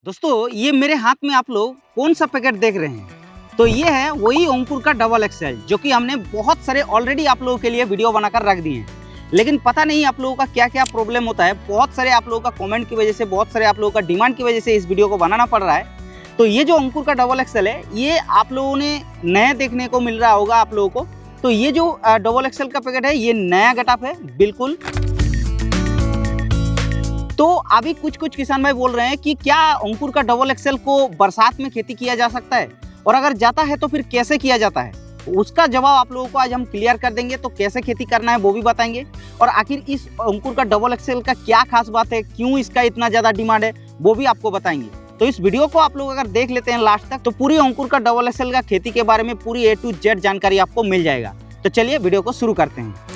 दोस्तों ये मेरे हाथ में आप लोग कौन सा पैकेट देख रहे हैं? तो ये है वही अंकुर का डबल एक्सेल जो कि हमने बहुत सारे ऑलरेडी आप लोगों के लिए वीडियो बनाकर रख दिए हैं। लेकिन पता नहीं आप लोगों का क्या क्या प्रॉब्लम होता है। बहुत सारे आप लोगों का कमेंट की वजह से, बहुत सारे आप लोगों का डिमांड की वजह से इस वीडियो को बनाना पड़ रहा है। तो ये जो अंकुर का डबल एक्सेल है ये आप लोगों ने नया देखने को मिल रहा होगा आप लोगों को। तो ये जो डबल एक्सेल का पैकेट है ये नया गेटअप है बिल्कुल। तो अभी कुछ किसान भाई बोल रहे हैं कि क्या अंकुर का डबल एक्सेल को बरसात में खेती किया जा सकता है, और अगर जाता है तो फिर कैसे किया जाता है। उसका जवाब आप लोगों को आज हम क्लियर कर देंगे। तो कैसे खेती करना है वो भी बताएंगे, और आखिर इस अंकुर का डबल एक्सेल का क्या खास बात है, क्यों इसका इतना ज़्यादा डिमांड है, वो भी आपको बताएंगे। तो इस वीडियो को आप लोग अगर देख लेते हैं लास्ट तक तो पूरी अंकुर का डबल एक्सेल का खेती के बारे में पूरी A to Z जानकारी आपको मिल जाएगा। तो चलिए वीडियो को शुरू करते हैं।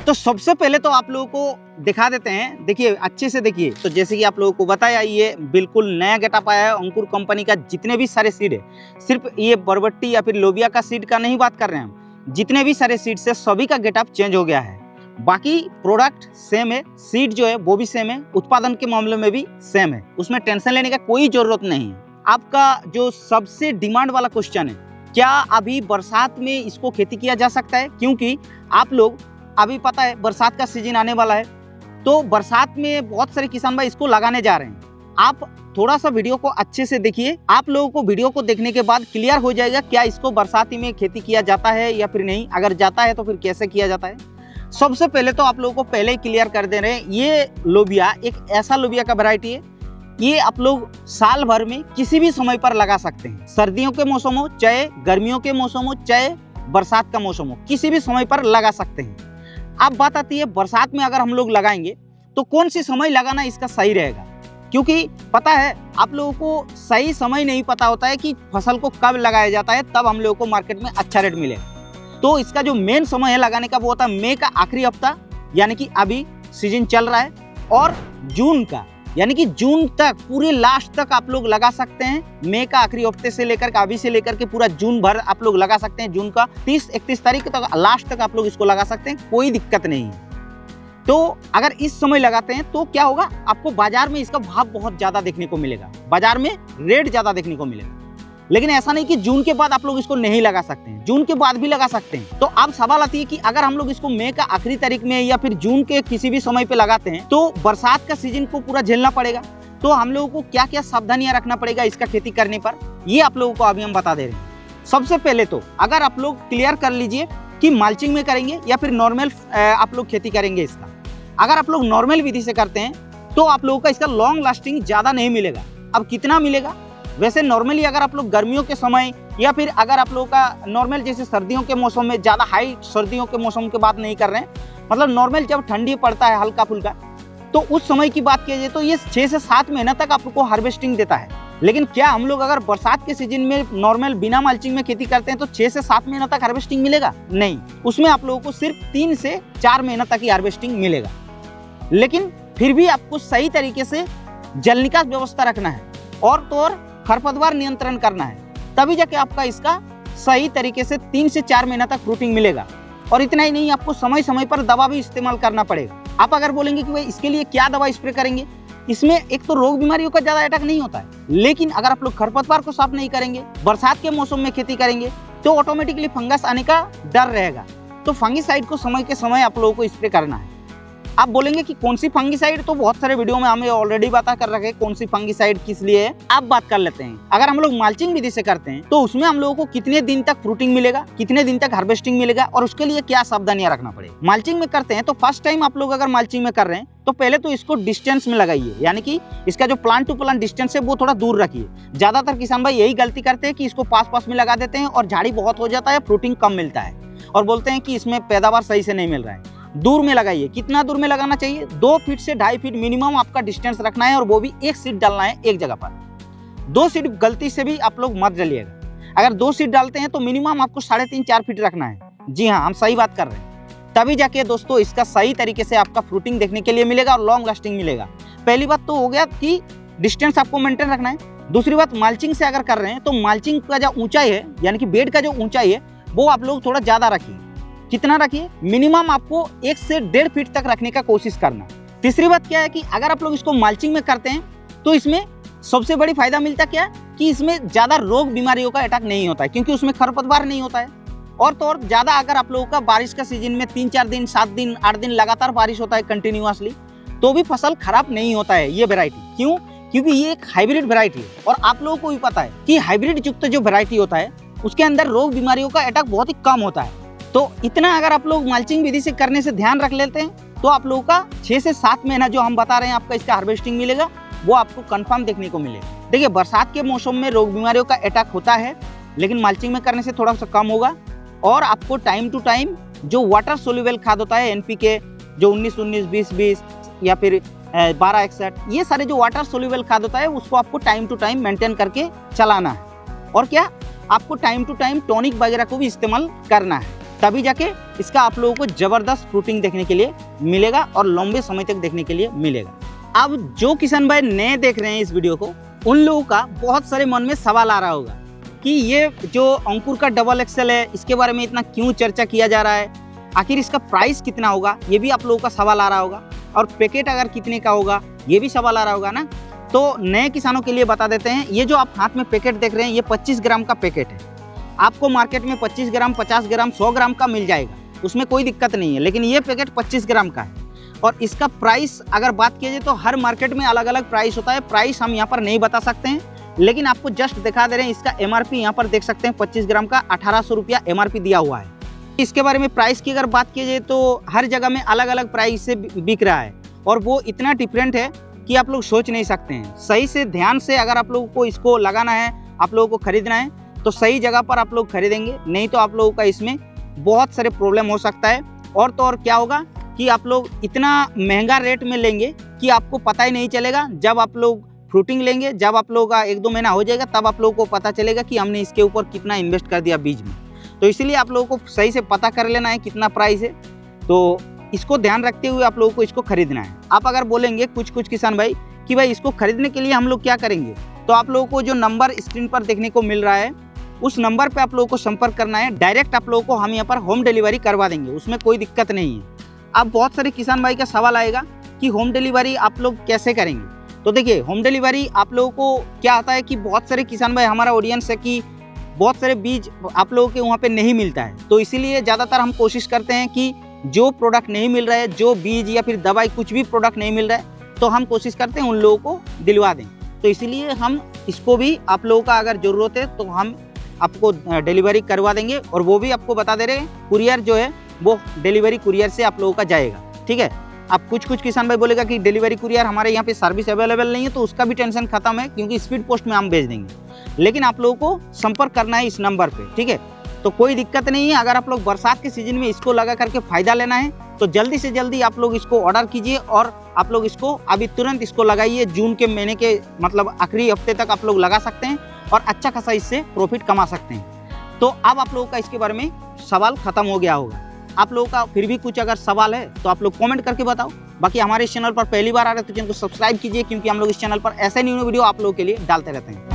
तो सबसे पहले तो आप लोगों को दिखा देते हैं, देखिए अच्छे से देखिए। तो जैसे कि आप लोगों को बताया ये बिल्कुल नया गेटअप आया है अंकुर कंपनी का। जितने भी सारे सीड है, सिर्फ ये बरबट्टी या फिर लोबिया का सीड का नहीं बात कर रहे हैं हम, जितने भी सारे सीड है सभी का गेटअप चेंज हो गया है। बाकी प्रोडक्ट सेम है, सीड जो है वो भी सेम है, उत्पादन के मामले में भी सेम है, उसमें टेंशन लेने का कोई जरूरत नहीं है। आपका जो सबसे डिमांड वाला क्वेश्चन है, क्या अभी बरसात में इसको खेती किया जा सकता है? क्योंकि आप लोग अभी पता है बरसात का सीजन आने वाला है, तो बरसात में बहुत सारे किसान भाई इसको लगाने जा रहे हैं। आप थोड़ा सा वीडियो को अच्छे से देखिए, आप लोगों को वीडियो को देखने के बाद क्लियर हो जाएगा क्या इसको बरसाती में खेती किया जाता है या फिर नहीं। अगर जाता है तो फिर कैसे किया जाता है। सबसे पहले तो आप लोगों को पहले ही क्लियर कर दे रहे हैं, ये लोबिया एक ऐसा लोबिया का वैरायटी है, ये आप लोग साल भर में किसी भी समय पर लगा सकते हैं। सर्दियों के मौसम हो, चाहे गर्मियों के मौसम हो, चाहे बरसात का मौसम हो, किसी भी समय पर लगा सकते हैं। अब बात आती है बरसात में अगर हम लोग लगाएंगे तो कौन सी समय लगाना इसका सही रहेगा, क्योंकि पता है आप लोगों को सही समय नहीं पता होता है कि फसल को कब लगाया जाता है, तब हम लोगों को मार्केट में अच्छा रेट मिले। तो इसका जो मेन समय है लगाने का वो होता है मई का आखिरी हफ्ता, यानी कि अभी सीजन चल रहा है, और जून का, यानी कि जून तक पूरे लास्ट तक आप लोग लगा सकते हैं। मई का आखिरी हफ्ते से लेकर अभी से लेकर के पूरा जून भर आप लोग लगा सकते हैं। जून का 30-31 तारीख तक लास्ट तक आप लोग इसको लगा सकते हैं, कोई दिक्कत नहीं है। तो अगर इस समय लगाते हैं तो क्या होगा, आपको बाजार में इसका भाव बहुत ज्यादा देखने को मिलेगा, बाजार में रेट ज्यादा देखने को मिलेगा। लेकिन ऐसा नहीं कि जून के बाद आप लोग इसको नहीं लगा सकते हैं, जून के बाद भी लगा सकते हैं। तो अब सवाल आती है कि अगर हम लोग इसको मई का आखिरी तारीख में या फिर जून के किसी भी समय पे लगाते हैं तो बरसात का सीजन को पूरा झेलना पड़ेगा। तो हम लोगों को क्या क्या सावधानियां रखना पड़ेगा इसका खेती करने पर, ये आप लोगों को अभी हम बता दे रहे हैं। सबसे पहले तो अगर आप लोग क्लियर कर लीजिए कि मल्चिंग में करेंगे या फिर नॉर्मल आप लोग खेती करेंगे इसका। अगर आप लोग नॉर्मल विधि से करते हैं तो आप लोगों का इसका लॉन्ग लास्टिंग ज्यादा नहीं मिलेगा। अब कितना मिलेगा, वैसे नॉर्मली अगर आप लोग गर्मियों के समय या फिर अगर आप लोगों का नॉर्मल जैसे सर्दियों के मौसम में, ज़्यादा हाई सर्दियों के मौसम की बात नहीं कर रहे हैं, मतलब नॉर्मल जब ठंडी पड़ता है हल्का फुल्का, तो उस समय की बात कीजिए तो ये 6 से 7 महीना तक आपको हार्वेस्टिंग देता है। लेकिन क्या हम लोग अगर बरसात के सीजन में नॉर्मल बिना मल्चिंग में खेती करते हैं तो 6 से 7 महीना तक हार्वेस्टिंग मिलेगा? नहीं, उसमें आप लोगों को सिर्फ 3 से 4 महीना तक ही हार्वेस्टिंग मिलेगा। लेकिन फिर भी आपको सही तरीके से जल निकास व्यवस्था रखना है और तो और खरपतवार नियंत्रण करना है, तभी जाके आपका इसका सही तरीके से 3 से 4 महीना तक फ्रूटिंग मिलेगा। और इतना ही नहीं, आपको समय समय पर दवा भी इस्तेमाल करना पड़ेगा। आप अगर बोलेंगे कि भाई इसके लिए क्या दवा स्प्रे करेंगे, इसमें एक तो रोग बीमारियों का ज्यादा अटैक नहीं होता है, लेकिन अगर आप लोग खरपतवार को साफ नहीं करेंगे, बरसात के मौसम में खेती करेंगे तो ऑटोमेटिकली फंगस आने का डर रहेगा। तो फंगिसाइड को समय के समय आप लोगों को स्प्रे करना है। आप बोलेंगे कि कौन सी फंगिसाइड, तो बहुत सारे वीडियो में हमें ऑलरेडी बता कर रखे कौन सी फंगिसाइड किस लिए है। आप बात कर लेते हैं, अगर हम लोग मल्चिंग विधि से करते हैं तो उसमें हम लोगों को कितने दिन तक फ्रूटिंग मिलेगा, कितने दिन तक हार्वेस्टिंग मिलेगा, और उसके लिए क्या सावधानियां रखना पड़ेगा। मल्चिंग में करते हैं तो फर्स्ट टाइम आप लोग अगर मल्चिंग में कर रहे हैं तो पहले तो इसको डिस्टेंस में लगाइए, यानी कि इसका जो प्लांट टू प्लांट डिस्टेंस है वो थोड़ा दूर रखिए। ज्यादातर किसान भाई यही गलती करते हैं कि इसको पास में लगा देते हैं और झाड़ी बहुत हो जाता है, फ्रूटिंग कम मिलता है, और बोलते हैं कि इसमें पैदावार सही से नहीं मिल रहा है। दूर में लगाइए। कितना दूर में लगाना चाहिए, 2 फीट से 2.5 फीट मिनिमम आपका डिस्टेंस रखना है, और वो भी 1 सीड डालना है एक जगह पर। 2 सीड गलती से भी आप लोग मत डालिएगा। अगर 2 सीड डालते हैं तो मिनिमम आपको 3.5-4 फीट रखना है। जी हाँ, हम सही बात कर रहे हैं। तभी जाके दोस्तों इसका सही तरीके से आपका फ्रूटिंग देखने के लिए मिलेगा और लॉन्ग लास्टिंग मिलेगा। पहली बात तो हो गया कि डिस्टेंस आपको मेंटेन रखना है। दूसरी बात, मल्चिंग से अगर कर रहे हैं तो मल्चिंग का जो ऊंचाई है, यानी कि बेड का जो ऊंचाई है, वो आप लोग थोड़ा ज्यादा रखिए। कितना रखिए, मिनिमम आपको 1 से 1.5 फीट तक रखने का कोशिश करना। तीसरी बात क्या है कि अगर आप लोग इसको मल्चिंग में करते हैं तो इसमें सबसे बड़ी फायदा मिलता क्या है कि इसमें ज़्यादा रोग बीमारियों का अटैक नहीं होता है, क्योंकि उसमें खरपतवार नहीं होता है। और तो और ज़्यादा अगर आप लोगों का बारिश का सीजन में 3-4 दिन, 7 दिन, 8 दिन लगातार बारिश होता है कंटिन्यूअसली, तो भी फसल खराब नहीं होता है ये वैरायटी। क्यों? क्योंकि ये एक हाइब्रिड वैरायटी है और आप लोगों को भी पता है कि हाइब्रिड युक्त जो वैरायटी होता है उसके अंदर रोग बीमारियों का अटैक बहुत ही कम होता है। तो इतना अगर आप लोग मल्चिंग विधि से करने से ध्यान रख लेते हैं तो आप लोगों का 6 से 7 महीना जो हम बता रहे हैं आपका इसका हार्वेस्टिंग मिलेगा, वो आपको कंफर्म देखने को मिलेगा। देखिए, बरसात के मौसम में रोग बीमारियों का अटैक होता है, लेकिन मल्चिंग में करने से थोड़ा सा कम होगा। और आपको टाइम टू टाइम जो वाटर सोल्यूबल खाद होता है एनपीके, जो 19-19, 20-20 या फिर 12-61, ये सारे जो वाटर सोल्यूबल खाद होता है उसको आपको टाइम टू टाइम मेंटेन करके चलाना है। और क्या, आपको टाइम टू टाइम टॉनिक वगैरह को भी इस्तेमाल करना है, तभी जाके इसका आप लोगों को जबरदस्त फ्रूटिंग देखने के लिए मिलेगा और लंबे समय तक देखने के लिए मिलेगा। अब जो किसान भाई नए देख रहे हैं इस वीडियो को, उन लोगों का बहुत सारे मन में सवाल आ रहा होगा कि ये जो अंकुर का डबल एक्सेल है इसके बारे में इतना क्यों चर्चा किया जा रहा है, आखिर इसका प्राइस कितना होगा, ये भी आप लोगों का सवाल आ रहा होगा। और पैकेट अगर कितने का होगा ये भी सवाल आ रहा होगा ना। तो नए किसानों के लिए बता देते हैं, ये जो आप हाथ में पैकेट देख रहे हैं ये 25 ग्राम का पैकेट है। आपको मार्केट में 25 ग्राम, 50 ग्राम, 100 ग्राम का मिल जाएगा, उसमें कोई दिक्कत नहीं है, लेकिन ये पैकेट 25 ग्राम का है। और इसका प्राइस अगर बात किया जाए तो हर मार्केट में अलग अलग प्राइस होता है, प्राइस हम यहाँ पर नहीं बता सकते हैं, लेकिन आपको जस्ट दिखा दे रहे हैं। इसका एमआरपी यहाँ पर देख सकते हैं, 25 ग्राम का 1800 रुपया एमआरपी दिया हुआ है। इसके बारे में प्राइस की अगर बात की जाए तो हर जगह में अलग अलग प्राइस से बिक रहा है और वो इतना डिफरेंट है कि आप लोग सोच नहीं सकते हैं। सही से ध्यान से अगर आप लोगों को इसको लगाना है, आप लोगों को खरीदना है तो सही जगह पर आप लोग खरीदेंगे, नहीं तो आप लोगों का इसमें बहुत सारे प्रॉब्लम हो सकता है। और तो और क्या होगा कि आप लोग इतना महंगा रेट में लेंगे कि आपको पता ही नहीं चलेगा। जब आप लोग फ्रूटिंग लेंगे, जब आप लोगों का 1-2 महीना हो जाएगा, तब आप लोगों को पता चलेगा कि हमने इसके ऊपर कितना इन्वेस्ट कर दिया बीज में। तो इसीलिए आप लोगों को सही से पता कर लेना है कितना प्राइस है, तो इसको ध्यान रखते हुए आप लोगों को इसको खरीदना है। आप अगर बोलेंगे कुछ किसान भाई कि भाई इसको खरीदने के लिए हम लोग क्या करेंगे, तो आप लोगों को जो नंबर स्क्रीन पर देखने को मिल रहा है उस नंबर पे आप लोगों को संपर्क करना है। डायरेक्ट आप लोगों को हम यहाँ पर होम डिलीवरी करवा देंगे, उसमें कोई दिक्कत नहीं है। अब बहुत सारे किसान भाई का सवाल आएगा कि होम डिलीवरी आप लोग कैसे करेंगे। तो देखिए, होम डिलीवरी आप लोगों को क्या आता है कि बहुत सारे किसान भाई, हमारा ऑडियंस है कि बहुत सारे बीज आप लोगों के वहाँ पे नहीं मिलता है, तो इसीलिए ज़्यादातर हम कोशिश करते हैं कि जो प्रोडक्ट नहीं मिल रहा है, जो बीज या फिर दवाई कुछ भी प्रोडक्ट नहीं मिल रहा है, तो हम कोशिश करते हैं उन लोगों को दिलवा दें। तो इसीलिए हम इसको भी आप लोगों का अगर ज़रूरत है तो हम आपको डिलीवरी करवा देंगे। और वो भी आपको बता दे रहे हैं, कुरियर जो है वो डिलीवरी कुरियर से आप लोगों का जाएगा, ठीक है। अब कुछ किसान भाई बोलेगा कि डिलीवरी कुरियर हमारे यहाँ पे सर्विस अवेलेबल नहीं है, तो उसका भी टेंशन खत्म है, क्योंकि स्पीड पोस्ट में हम भेज देंगे। लेकिन आप लोगों को संपर्क करना है इस नंबर पे, ठीक है। तो कोई दिक्कत नहीं है। अगर आप लोग बरसात के सीजन में इसको लगा करके फायदा लेना है तो जल्दी से जल्दी आप लोग इसको ऑर्डर कीजिए और आप लोग इसको अभी तुरंत इसको लगाइए। जून के महीने के मतलब आखिरी हफ्ते तक आप लोग लगा सकते हैं और अच्छा खासा इससे प्रॉफिट कमा सकते हैं। तो अब आप लोगों का इसके बारे में सवाल खत्म हो गया होगा। आप लोगों का फिर भी कुछ अगर सवाल है तो आप लोग कमेंट करके बताओ। बाकी हमारे इस चैनल पर पहली बार आ रहे हैं तो चैनल को सब्सक्राइब कीजिए, क्योंकि हम लोग इस चैनल पर ऐसे न्यू वीडियो आप लोगों के लिए डालते रहते हैं।